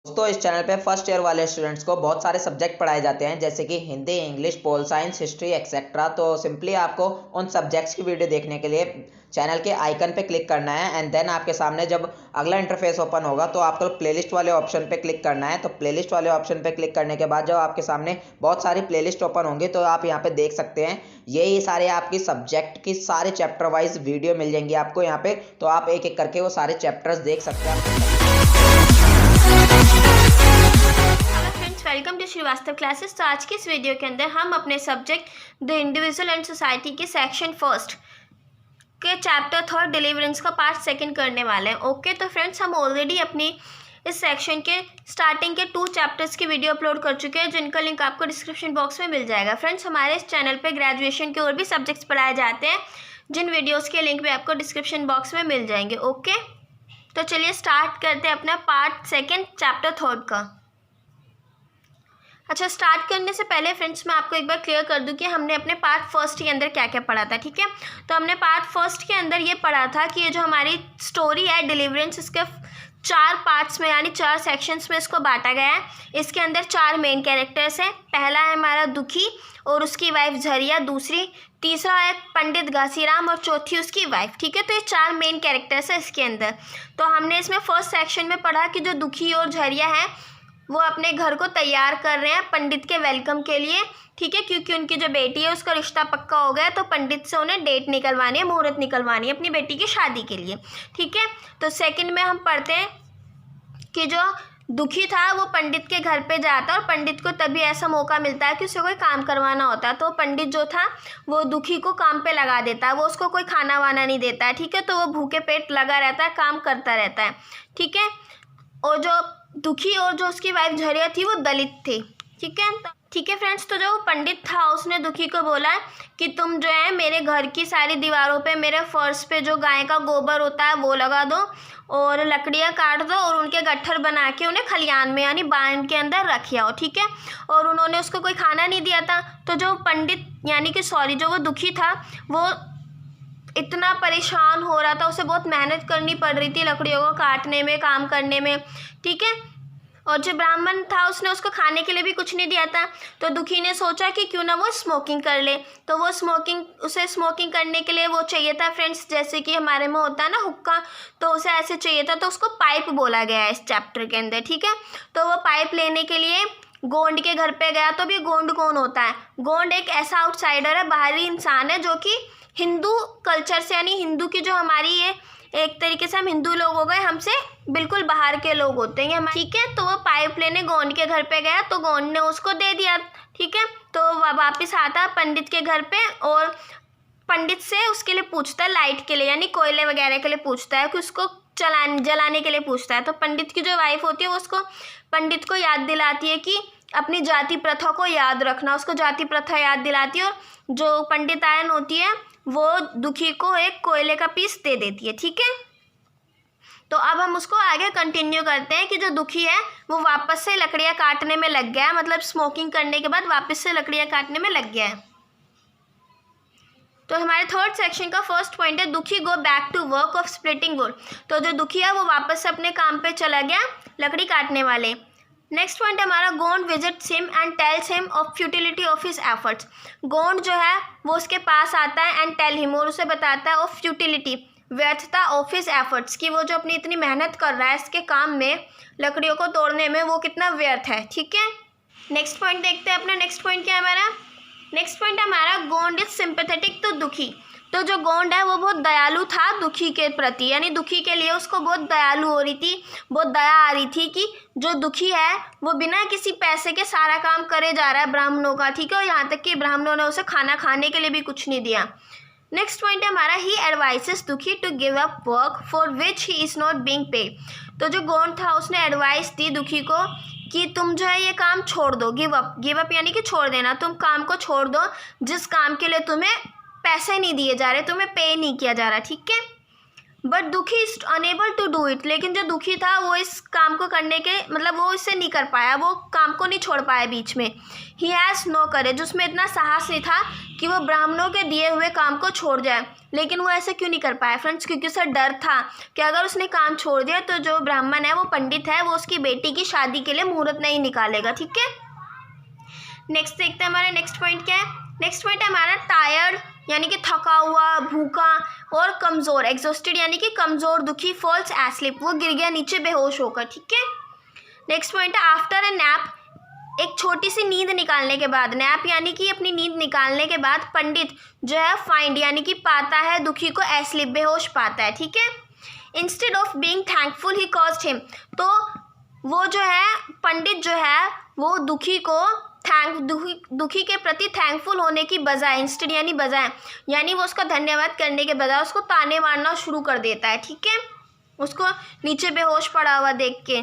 दोस्तों इस चैनल पे फर्स्ट ईयर वाले स्टूडेंट्स को बहुत सारे सब्जेक्ट पढ़ाए जाते हैं जैसे कि Hindi, English, pol science, history etcetera. तो सिंपली आपको उन सब्जेक्ट्स की वीडियो देखने के लिए चैनल के आइकन पे क्लिक करना है एंड देन आपके सामने जब अगला इंटरफेस ओपन होगा तो आपको प्लेलिस्ट वाले ऑप्शन पे क्लिक करना है। तो प्लेलिस्ट वाले ऑप्शन पे क्लिक करने के बाद जब आपके सामने बहुत सारी प्लेलिस्ट ओपन होंगी तो आप यहाँ पे देख सकते हैं यही सारे आपकी सब्जेक्ट की सारे चैप्टर वाइज वीडियो मिल जाएंगी आपको यहाँ पे। तो आप एक एक करके वो सारे चैप्टर्स देख सकते हैं। Welcome to Shrivastava classes. तो आज की इस वीडियो के अंदर हम अपने subject the individual and society के सेक्शन फर्स्ट के चैप्टर थर्ड डिलीवरेंस का पार्ट सेकंड करने वाले हैं। ओके, तो फ्रेंड्स हम ऑलरेडी अपनी इस सेक्शन के स्टार्टिंग के 2 चैप्टर्स की वीडियो अपलोड कर चुके हैं जिनका लिंक आपको डिस्क्रिप्शन बॉक्स में मिल जाएगा। फ्रेंड्स हमारे इस चैनल पे ग्रेजुएशन के और भी सब्जेक्ट्स पढ़ाए जाते हैं जिन वीडियोज़ के लिंक भी आपको डिस्क्रिप्शन बॉक्स में मिल जाएंगे। ओके, तो चलिए स्टार्ट करते हैं अपना पार्ट सेकेंड चैप्टर थर्ड का। अच्छा, स्टार्ट करने से पहले फ्रेंड्स मैं आपको एक बार क्लियर कर दूं कि हमने अपने पार्ट फर्स्ट के अंदर क्या क्या पढ़ा था। ठीक है, तो हमने पार्ट फर्स्ट के अंदर ये पढ़ा था कि ये जो हमारी स्टोरी है डिलीवरेंस, इसके 4 पार्ट्स में यानी 4 सेक्शंस में इसको बांटा गया है। इसके अंदर 4 मेन कैरेक्टर्स हैं। पहला है हमारा दुखी और उसकी वाइफ झरिया, तीसरा है पंडित घासीराम और चौथी उसकी वाइफ। ठीक है, तो ये 4 मेन कैरेक्टर्स है इसके अंदर। तो हमने इसमें फर्स्ट सेक्शन में पढ़ा कि जो दुखी और झरिया है वो अपने घर को तैयार कर रहे हैं पंडित के वेलकम के लिए। ठीक है, क्योंकि उनकी जो बेटी है उसका रिश्ता पक्का हो गया तो पंडित से उन्हें डेट निकलवानी है, मुहूर्त निकलवानी है अपनी बेटी की शादी के लिए। ठीक है, तो सेकंड में हम पढ़ते हैं कि जो दुखी था वो पंडित के घर पे जाता है और पंडित को तभी ऐसा मौका मिलता है कि उसे कोई काम करवाना होता है। तो पंडित जो था वो दुखी को काम पे लगा देता है, वो उसको कोई खाना वाना नहीं देता है। ठीक है, तो वो भूखे पेट लगा रहता है, काम करता रहता है। ठीक है, और जो दुखी और जो उसकी वाइफ झरिया थी वो दलित थे। ठीक है फ्रेंड्स, तो जो पंडित था उसने दुखी को बोला कि तुम जो है मेरे घर की सारी दीवारों पे, मेरे फर्श पे जो गाय का गोबर होता है वो लगा दो और लकड़ियाँ काट दो और उनके गट्ठर बना के उन्हें खलियान में यानी बाण के अंदर रख आओ। ठीक है, और उन्होंने उसको कोई खाना नहीं दिया था। तो जो पंडित यानी कि जो वो दुखी था वो इतना परेशान हो रहा था, उसे बहुत मेहनत करनी पड़ रही थी लकड़ियों को काटने में, काम करने में। ठीक है, और जो ब्राह्मण था उसने उसको खाने के लिए भी कुछ नहीं दिया था। तो दुखी ने सोचा कि क्यों ना वो स्मोकिंग कर ले। तो वो उसे स्मोकिंग करने के लिए वो चाहिए था फ्रेंड्स, जैसे कि हमारे में होता है ना हुक्का, तो उसे ऐसे चाहिए था। तो उसको पाइप बोला गया है इस चैप्टर के अंदर। ठीक है, तो वो पाइप लेने के लिए गोंड के घर पे गया। तो भी गोंड कौन होता है? गोंड एक ऐसा आउटसाइडर है, बाहरी इंसान है जो कि हिंदू कल्चर से यानी हिंदू की जो हमारी ये एक तरीके से हम हिंदू लोग हो गए, हमसे बिल्कुल बाहर के लोग होते हैं। ठीक है, तो वो पाइप लेने गोंड के घर पे गया तो गोंड ने उसको दे दिया। ठीक है, तो वापस आता पंडित के घर पे और पंडित से उसके लिए पूछता है, लाइट के लिए यानी कोयले वगैरह के लिए पूछता है कि उसको जलाने के लिए पूछता है। तो पंडित की जो वाइफ होती है वो उसको पंडित को याद दिलाती है कि अपनी जाति प्रथा को याद रखना, उसको जाति प्रथा याद दिलाती है। और जो पंडितायन होती है वो दुखी को एक कोयले का पीस दे देती है। ठीक है, तो अब हम उसको आगे कंटिन्यू करते हैं कि जो दुखी है वो वापस से लकड़ियाँ काटने में लग गया है, मतलब स्मोकिंग करने के बाद वापस से लकड़ियाँ काटने में लग गया है। तो हमारे थर्ड सेक्शन का फर्स्ट पॉइंट है Dukhi go back to work of splitting wood. तो जो दुखी है वो वापस से अपने काम पे चला गया लकड़ी काटने वाले। नेक्स्ट पॉइंट हमारा Gond visits him and tells him of futility of his efforts. Gond जो है वो उसके पास आता है एंड टेल हिम, और उसे बताता है ऑफ फ्यूटिलिटी, व्यर्थता ऑफ हिज एफर्ट्स, कि वो जो अपनी इतनी मेहनत कर रहा है इसके काम में, लकड़ियों को तोड़ने में, वो कितना व्यर्थ है। ठीक है, नेक्स्ट पॉइंट देखते हैं अपना। नेक्स्ट पॉइंट क्या है हमारा? नेक्स्ट पॉइंट हमारा गोंड इज सिंपैथेटिक टू दुखी। तो जो गोंड है वो बहुत दयालु था दुखी के प्रति, यानी दुखी के लिए उसको बहुत दयालु हो रही थी, बहुत दया आ रही थी कि जो दुखी है वो बिना किसी पैसे के सारा काम करे जा रहा है ब्राह्मणों का। ठीक है, और यहाँ तक कि ब्राह्मणों ने उसे खाना खाने के लिए भी कुछ नहीं दिया। नेक्स्ट पॉइंट है हमारा he advises Dukhi to give up work for which he is not being paid. तो जो गोंड था उसने एडवाइस दी दुखी को कि तुम जो है ये काम छोड़ दो, गिव अप यानी कि छोड़ देना, तुम काम को छोड़ दो जिस काम के लिए तुम्हें पैसे नहीं दिए जा रहे, तुम्हें पे नहीं किया जा रहा। ठीक है, but Dukhi is unable to do it, लेकिन जो दुखी था वो इस काम को करने के मतलब वो इसे नहीं कर पाया, वो काम को नहीं छोड़ पाया बीच में। ही हैज़ नो करेज, उसमें इतना साहस नहीं था कि वो ब्राह्मणों के दिए हुए काम को छोड़ जाए। लेकिन वो ऐसे क्यों नहीं कर पाया फ्रेंड्स? क्योंकि उसे डर था कि अगर उसने काम छोड़ दिया तो जो ब्राह्मण है वो पंडित है, वो उसकी बेटी की शादी के लिए मुहूर्त नहीं निकालेगा। ठीक है, नेक्स्ट देखते हैं हमारा नेक्स्ट पॉइंट क्या है। नेक्स्ट पॉइंट है हमारा टायर्ड यानी कि थका हुआ, भूखा और कमज़ोर, एग्जॉस्टेड यानी कि कमज़ोर, दुखी, फॉल्स एस्लीप, वो गिर गया नीचे बेहोश होकर। ठीक है, नेक्स्ट पॉइंट है आफ्टर अ नैप, एक छोटी सी नींद निकालने के बाद, नैप यानी कि अपनी नींद निकालने के बाद पंडित जो है फाइंड यानी कि पाता है दुखी को एस्लीप, बेहोश पाता है। ठीक है, instead of being thankful he caused him, तो वो जो है पंडित जो है वो दुखी को दुखी के प्रति थैंकफुल होने की बजाय, इंस्टेड यानी बजाय, यानी वो उसका धन्यवाद करने के बजाय उसको ताने मारना शुरू कर देता है। ठीक है, उसको नीचे बेहोश पड़ा हुआ देख के।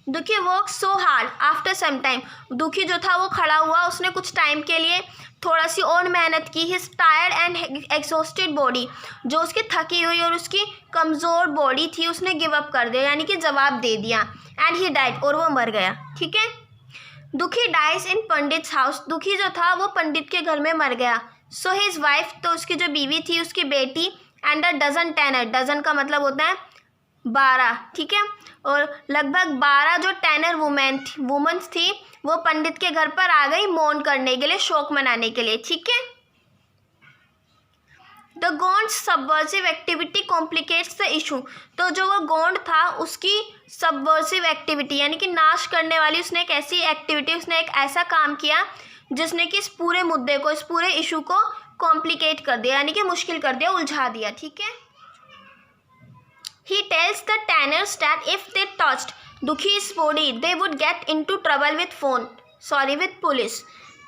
Dukhi work so hard after some time, Dukhi जो था वो खड़ा हुआ, उसने कुछ टाइम के लिए थोड़ा सी और मेहनत की। His tired and exhausted body, जो उसकी थकी हुई और उसकी कमज़ोर बॉडी थी उसने गिव अप कर दिया यानी कि जवाब दे दिया। एंड ही डाइड, और वो मर गया। ठीक है, दुखी डाइज इन पंडित्स हाउस, दुखी जो था वो पंडित के घर में मर गया। सो हिज वाइफ, तो उसकी जो बीवी थी उसकी बेटी, and a dozen tanner, dozen का मतलब होता है 12। ठीक है, और लगभग 12 जो टेनर वुमेन्स थी वो पंडित के घर पर आ गई मौन करने के लिए, शोक मनाने के लिए। ठीक है, the Gond subversive activity complicates the issue, तो जो वो गोंड था उसकी सबवर्सिव एक्टिविटी यानी कि नाश करने वाली उसने एक ऐसी एक्टिविटी, उसने एक ऐसा काम किया जिसने कि इस पूरे मुद्दे को, इस पूरे इशू को कॉम्प्लिकेट कर दिया यानी कि मुश्किल कर दिया, उलझा दिया। ठीक है, he tells the tanners that if they touched Dukhi's body they would get into trouble with police।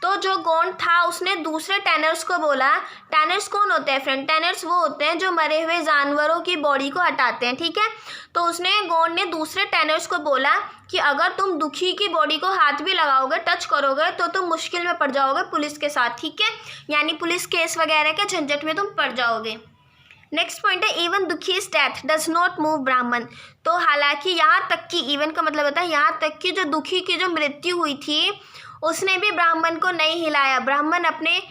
तो जो गोंड था उसने दूसरे टैनर्स को बोला, टैनर्स कौन होते हैं फ्रेंड? टैनर्स वो होते हैं जो मरे हुए जानवरों की बॉडी को हटाते हैं। ठीक है, तो उसने गोंड ने दूसरे टैनर्स को बोला कि अगर तुम दुखी की बॉडी को हाथ भी लगाओगे, टच करोगे तो तुम मुश्किल में पड़ जाओगे पुलिस के साथ। ठीक है, यानी पुलिस केस वगैरह के झंझट में तुम पड़ जाओगे। नेक्स्ट पॉइंट है even Dukhi's death does not move Brahmin, तो हालांकि यहाँ तक कि, इवन का मतलब होता है यहाँ तक कि जो दुखी की जो मृत्यु हुई थी उसने भी ब्राह्मण को नहीं हिलाया। ब्राह्मण अपने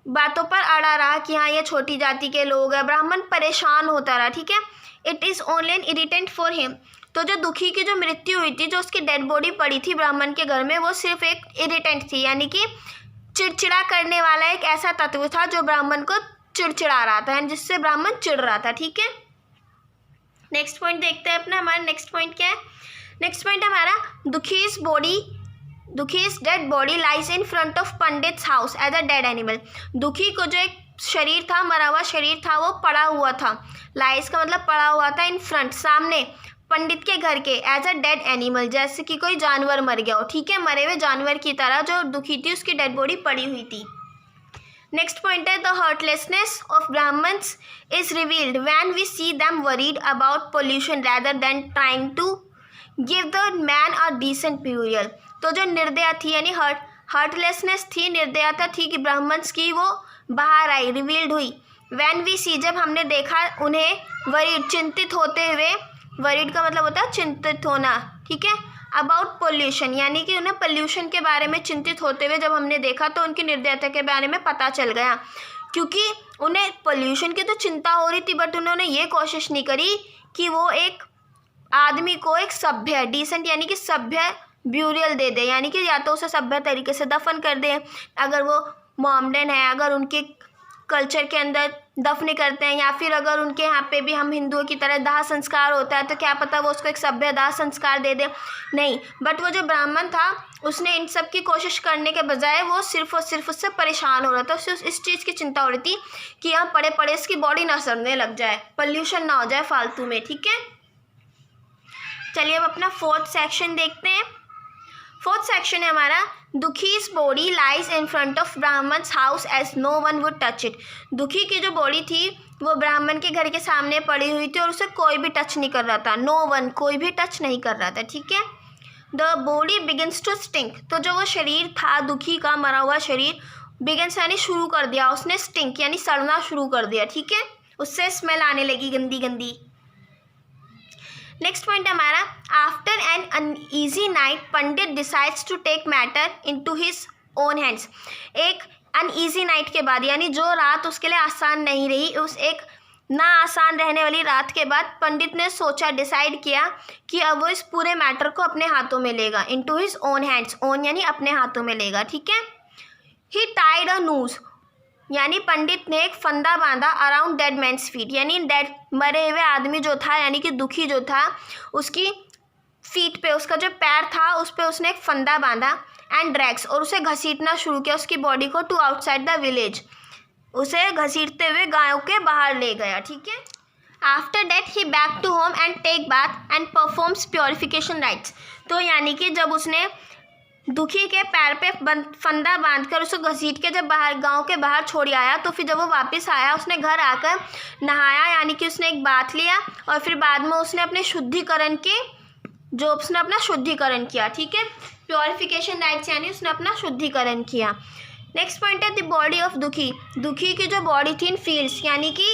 बातों पर अड़ा रहा कि हाँ ये छोटी जाति के लोग हैं, ब्राह्मण परेशान होता रहा। ठीक है, it is only an irritant for him, तो जो दुखी की जो मृत्यु हुई थी, जो उसकी डेड बॉडी पड़ी थी ब्राह्मण के घर में, वो सिर्फ एक इरिटेंट थी यानी कि चिड़चिड़ा करने वाला एक ऐसा तत्व था जो ब्राह्मण को चिड़चिड़ा रहा था, जिससे ब्राह्मण चिढ़ रहा था। ठीक है, नेक्स्ट पॉइंट देखते हैं अपना, हमारा नेक्स्ट पॉइंट क्या है। नेक्स्ट पॉइंट हमारा Dukhi's dead body lies in front of Pandit's house as a dead animal, Dukhi को जो एक शरीर था, मरा हुआ शरीर था, वो पड़ा हुआ था, लाइज का मतलब पड़ा हुआ था, इन फ्रंट सामने पंडित के घर के, एज अ डेड एनिमल जैसे कि कोई जानवर मर गया हो। ठीक है, मरे हुए जानवर की तरह जो दुखी थी उसकी डेड बॉडी पड़ी हुई थी। नेक्स्ट पॉइंट है the heartlessness of Brahmins is revealed when we see them worried about pollution rather than trying to give the man a decent burial, तो जो निर्दया थी यानी हार्टलेसनेस थी, निर्दयता थी कि ब्राह्मण्स की, वो बाहर आई, रिवील्ड हुई। व्हेन वी सी, जब हमने देखा उन्हें, वरीड चिंतित होते हुए, वरीड का मतलब होता है चिंतित होना। ठीक है, अबाउट पोल्यूशन यानी कि उन्हें पोल्यूशन के बारे में चिंतित होते हुए जब हमने देखा तो उनकी निर्दयता के बारे में पता चल गया, क्योंकि उन्हें पोल्यूशन की तो चिंता हो रही थी बट उन्होंने ये कोशिश नहीं करी कि वो एक आदमी को एक सभ्य, डिसेंट यानी कि सभ्य ब्यूरियल दे दे, यानी कि या तो उसे सभ्य तरीके से दफन कर दे, अगर वो मोमडन है, अगर उनके कल्चर के अंदर दफन करते हैं, या फिर अगर उनके यहाँ पे भी हम हिंदुओं की तरह दाह संस्कार होता है तो क्या पता वो उसको एक सभ्य दाह संस्कार दे दे, नहीं। बट वो जो ब्राह्मण था उसने इन सब की कोशिश करने के बजाय वो सिर्फ और सिर्फ उससे परेशान हो रहा था, उसे इस चीज़ की चिंता हो रही थी कि यहाँ पड़े पड़े इसकी बॉडी ना सड़ने लग जाए, पोल्यूशन ना हो जाए फालतू में। ठीक है, चलिए अब अपना फोर्थ सेक्शन देखते हैं। फोर्थ सेक्शन है हमारा Dukhi's body lies in front of Brahmins house as no one would touch it, Dukhi की जो बॉडी थी वो ब्राह्मण के घर के सामने पड़ी हुई थी और उसे कोई भी टच नहीं कर रहा था, नो वन, कोई भी टच नहीं कर रहा था। ठीक है, the body begins to stink, तो जो वो शरीर था दुखी का मरा हुआ शरीर, बिगिंस यानी शुरू कर दिया उसने, स्टिंक यानी सड़ना शुरू कर दिया। ठीक है, उससे स्मेल आने लगी गंदी गंदी। नेक्स्ट पॉइंट हमारा, after an uneasy night pandit decides to take matter into his own hands. एक अनईजी नाइट के बाद, यानी जो रात उसके लिए आसान नहीं रही, उस एक ना आसान रहने वाली रात के बाद पंडित ने सोचा, डिसाइड किया कि अब वो इस पूरे मैटर को अपने हाथों में लेगा। Into his own hands, own यानी अपने हाथों में लेगा, ठीक है। ही टाइड अ नूज, यानी पंडित ने एक फंदा बांधा अराउंड डेड मैन्स फीट, यानी डेड मरे हुए आदमी जो था, यानी कि दुखी जो था, उसकी फीट पे, उसका जो पैर था उस पे उसने एक फंदा बांधा। एंड ड्रैग्स, और उसे घसीटना शुरू किया उसकी बॉडी को टू आउटसाइड द विलेज, उसे घसीटते हुए गायों के बाहर ले गया, ठीक है। After that he back to home and take bath and performs purification rites. तो यानी कि जब उसने दुखी के पैर पे फंदा बांधकर उसको घसीट के जब बाहर गांव के बाहर छोड़ आया, तो फिर जब वो वापस आया उसने घर आकर नहाया, यानी कि उसने एक बाथ लिया, और फिर बाद में उसने अपने शुद्धिकरण के जो उसने अपना शुद्धिकरण किया, ठीक है। प्योरिफिकेशन राइट्स यानी उसने अपना शुद्धिकरण किया। नेक्स्ट पॉइंट है द बॉडी ऑफ दुखी। दुखी की जो बॉडी थी इन फील्ड्स, यानी कि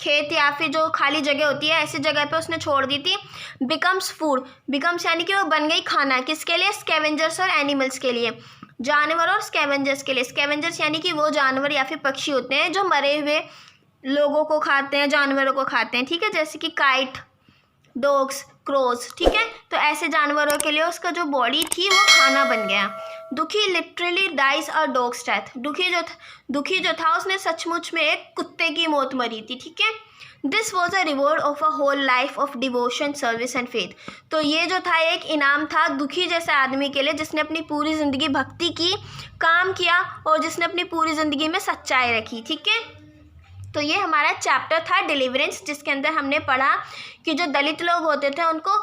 खेत या फिर जो खाली जगह होती है ऐसी जगह पे उसने छोड़ दी थी। बिकम्स फूड, बिकम्स यानी कि वो बन गई खाना, किसके लिए? स्कैवेंजर्स और एनिमल्स के लिए, जानवर और स्कैवेंजर्स के लिए। स्कैवेंजर्स यानी कि वो जानवर या फिर पक्षी होते हैं जो मरे हुए लोगों को खाते हैं, जानवरों को खाते हैं, ठीक है, जैसे कि काइट, डॉग्स, क्रोज, ठीक है। तो ऐसे जानवरों के लिए उसका जो बॉडी थी वो खाना बन गया। दुखी लिटरली डाइज अ डॉग्स डेथ। दुखी जो था उसने सचमुच में एक कुत्ते की मौत मरी थी, ठीक है। This was a reward of a whole life of devotion, service and faith. तो ये जो था एक इनाम था दुखी जैसे आदमी के लिए जिसने अपनी पूरी ज़िंदगी भक्ति की, काम किया और जिसने अपनी पूरी ज़िंदगी में सच्चाई रखी, ठीक है। तो ये हमारा चैप्टर था डिलीवरेंस, जिसके अंदर हमने पढ़ा कि जो दलित लोग होते थे उनको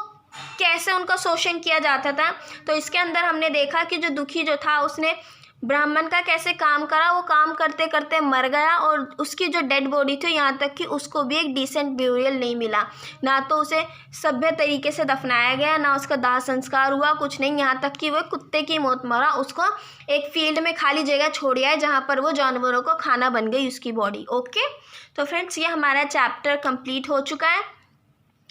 कैसे उनका शोषण किया जाता था। तो इसके अंदर हमने देखा कि जो दुखी जो था उसने ब्राह्मण का कैसे काम करा, वो काम करते करते मर गया और उसकी जो डेड बॉडी थी यहाँ तक कि उसको भी एक डिसेंट ब्यूरियल नहीं मिला, ना तो उसे सभ्य तरीके से दफनाया गया, ना उसका दाह संस्कार हुआ, कुछ नहीं, यहाँ तक कि वो कुत्ते की मौत मरा। उसको एक फील्ड में खाली जगह छोड़ आए जहाँ पर वो जानवरों को खाना बन गई उसकी बॉडी। ओके, तो फ्रेंड्स ये हमारा चैप्टर कंप्लीट हो चुका है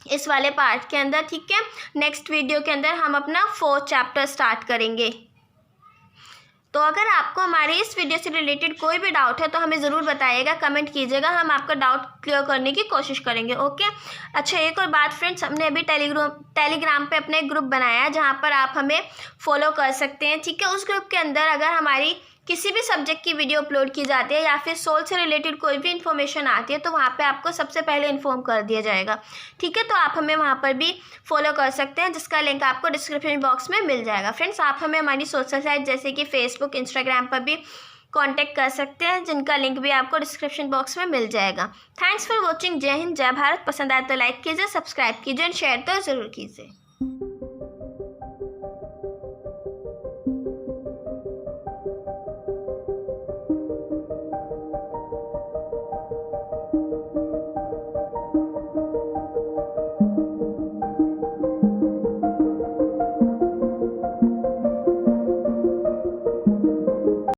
इस वाले पार्ट के अंदर, ठीक है। नेक्स्ट वीडियो के अंदर हम अपना 4th चैप्टर स्टार्ट करेंगे। तो अगर आपको हमारे इस वीडियो से रिलेटेड कोई भी डाउट है तो हमें ज़रूर बताइएगा, कमेंट कीजिएगा, हम आपका डाउट क्लियर करने की कोशिश करेंगे। ओके, अच्छा एक और बात फ्रेंड्स, हमने अभी टेलीग्राम पे अपने ग्रुप बनाया है जहाँ पर आप हमें फॉलो कर सकते हैं, ठीक है। उस ग्रुप के अंदर अगर हमारी किसी भी सब्जेक्ट की वीडियो अपलोड की जाती है या फिर सोल से रिलेटेड कोई भी इन्फॉर्मेशन आती है तो वहाँ पे आपको सबसे पहले इन्फॉर्म कर दिया जाएगा, ठीक है। तो आप हमें वहाँ पर भी फॉलो कर सकते हैं, जिसका लिंक आपको डिस्क्रिप्शन बॉक्स में मिल जाएगा। फ्रेंड्स आप हमें हमारी सोशल साइट जैसे कि फेसबुक, इंस्टाग्राम पर भी कांटेक्ट कर सकते हैं, जिनका लिंक भी आपको डिस्क्रिप्शन बॉक्स में मिल जाएगा। Thanks for watching. जय हिंद, जय भारत। पसंद आए तो लाइक कीजिए, सब्सक्राइब कीजिए और शेयर तो ज़रूर कीजिए।